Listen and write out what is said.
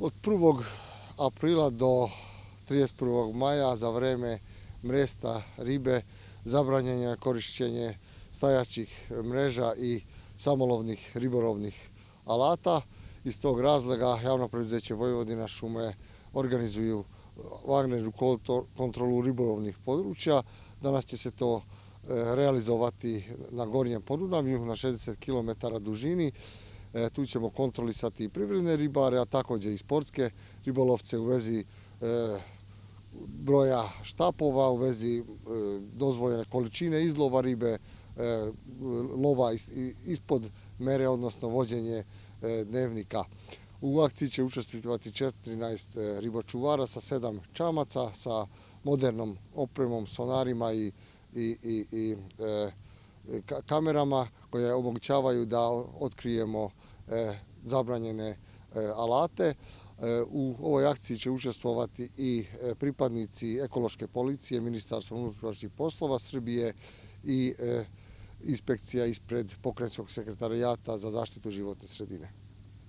Od 1. aprila do 31. maja za vreme mresta ribe zabranjeno je korišćenje stajaćih mreža i samolovnih ribolovnih alata. Iz tog razloga javno preduzeće Vojvodina šume organizuju vanrednu kontrolu ribolovnih područja. Danas će se to realizovati na Gornjem Podunavlju na 60 km dužini. Tu ćemo kontrolisati i privredne ribare, a također i sportske ribolovce u vezi broja štapova, u vezi dozvoljene količine izlova ribe, lova ispod mere, odnosno vođenje dnevnika. U akciji će učestvovati 14 ribočuvara sa 7 čamaca, sa modernom opremom, sonarima i kamerama koje omogućavaju da otkrijemo zabranjene alate. U ovoj akciji će učestvovati i pripadnici ekološke policije, Ministarstva unutrašnjih poslova Srbije i inspekcija ispred Pokrajinskog sekretarijata za zaštitu životne sredine.